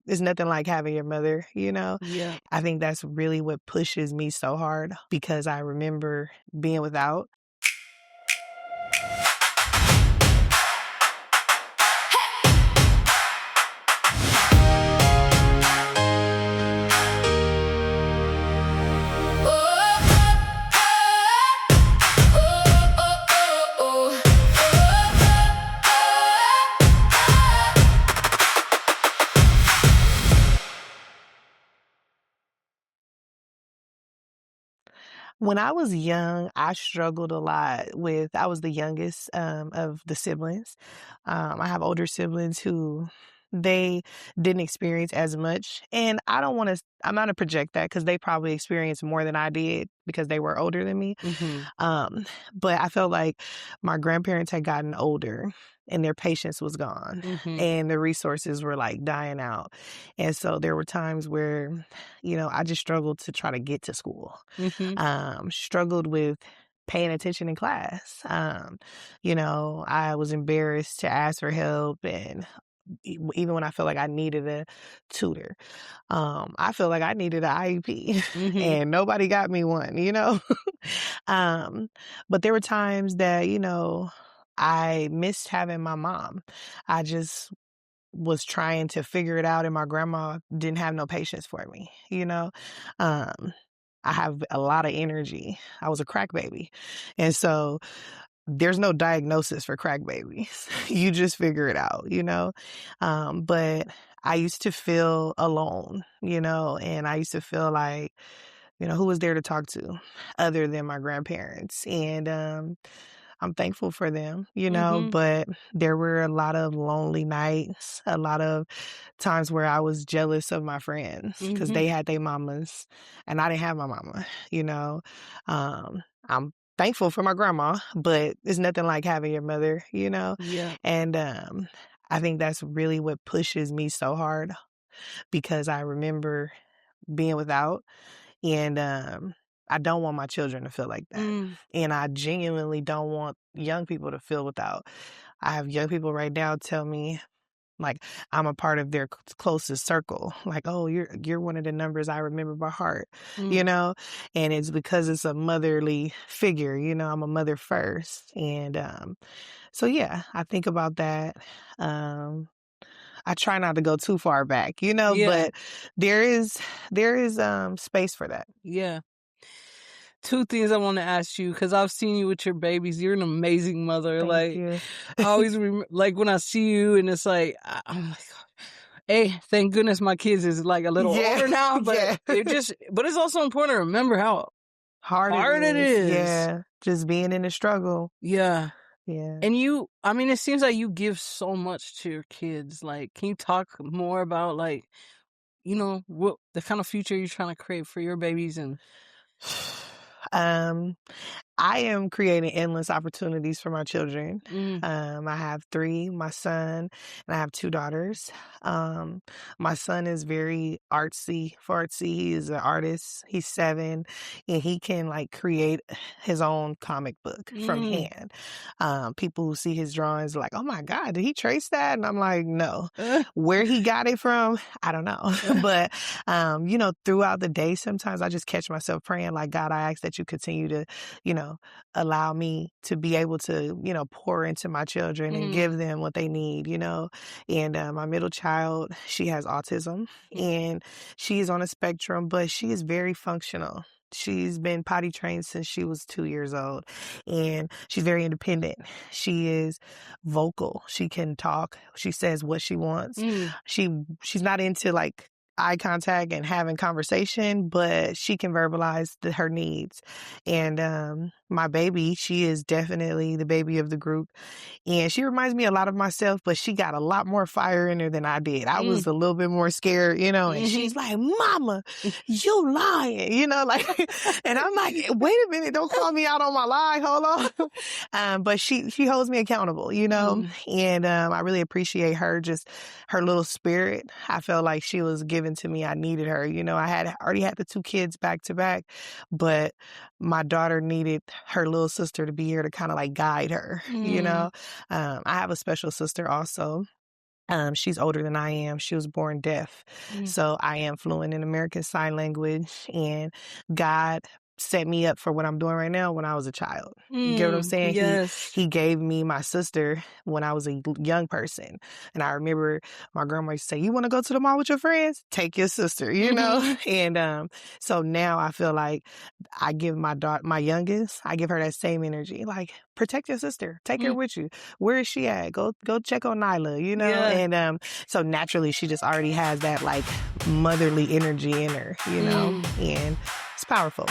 it's nothing like having your mother, you know? Yeah. I think that's really what pushes me so hard because I remember being without. When I was young, I struggled a lot with I was the youngest, of the siblings. I have older siblings who they didn't experience as much, and I'm not to project that because they probably experienced more than I did because they were older than me. Mhm. Um, but I felt like my grandparents had gotten older and their patience was gone Mhm. and the resources were like dying out. And so there were times where, I just struggled to try to get to school. Mhm. Struggled with paying attention in class. I was embarrassed to ask for help and even when I felt like I needed a tutor. I feel like I needed an IEP Mhm. and nobody got me one. Um, but there were times that, I missed having my mom. I just was trying to figure it out and my grandma didn't have no patience for me. Um, I have a lot of energy. I was a crack baby. And so there's no diagnosis for crack babies. You just figure it out. But I used to feel alone, and I used to feel like, who was there to talk to other than my grandparents? And I'm thankful for them, Mhm. but there were a lot of lonely nights, a lot of times where I was jealous of my friends because Mhm. they had their mamas and I didn't have my mama. I'm thankful for my grandma, but it's nothing like having your mother. Yeah. And I think that's really what pushes me so hard because I remember being without and I don't want my children to feel like that. Mm. And I genuinely don't want young people to feel without. I have young people right now tell me like I'm a part of their closest circle. Like, oh, you're one of the numbers I remember by heart, you Mm. know? And it's because it's a motherly figure, I'm a mother first. And so yeah, I think about that. Um I try not to go too far back, Yeah. but there is space for that. Yeah. Two things I wanna ask you because 'cause I've seen you with your babies. You're an amazing mother. Thank Like, you. I always like, when I see you and it's like, I'm like, "Hey, thank goodness my kids is, like, a little Yeah, older now," but yeah. it's also important to remember how Hard it hard it is. is. Yeah. Just being in the struggle. Yeah. Yeah. And I mean, it seems like you give so much to your kids. Like, can you talk more about, like, what the kind of future you're trying to create for your babies and Um, I am creating endless opportunities for my children. Mm. I have three, my son, and I have two daughters. Um, my son is very fartsy. He is an artist. He's 7 and he can like create his own comic book from Mm. hand. People who see his drawings are like, oh my God, did he trace that? And I'm like, no. Where he got it from, I don't know. But, throughout the day, sometimes I just catch myself praying like, God, I ask that you continue to, you know, allow me to be able to, pour into my children and Mm. give them what they need. And my middle child, she has autism and she's on a spectrum, but she is very functional. She's been potty trained since she was 2 years old and she's very independent. She is vocal. She can talk. She says what she wants. Mm. She's not into like eye contact and having conversation, but she can verbalize her needs. And my baby, she is definitely the baby of the group. And she reminds me a lot of myself, but she got a lot more fire in her than I did. I was Mm. a little bit more scared, and Mhm. she's like, Mama, you lying, like, and I'm like, wait a minute, don't call me out on my lie. Hold on. But she holds me accountable, Mm. and I really appreciate her, just her little spirit. I felt like she was given to me. I needed her. I had already had the two kids back to back, but my daughter needed her little sister to be here to kind of like guide her. Mm. I have a special sister also. She's older than I am. She was born deaf. Mm. So I am fluent in American Sign Language, and God set me up for what I'm doing right now when I was a child. You get what I'm saying? Yes. He gave me my sister when I was a young person. And I remember my grandma used to say, "You want to go to the mall with your friends? Take your sister," you know? Mhm. And so now I feel like I give my daughter, my youngest, I give her that same energy. Like, protect your sister. Take her Mm. with you. Where is she at? Go check on Nyla, you know? Yeah. And so naturally she just already has that like motherly energy in her, you know? Mm. And it's powerful.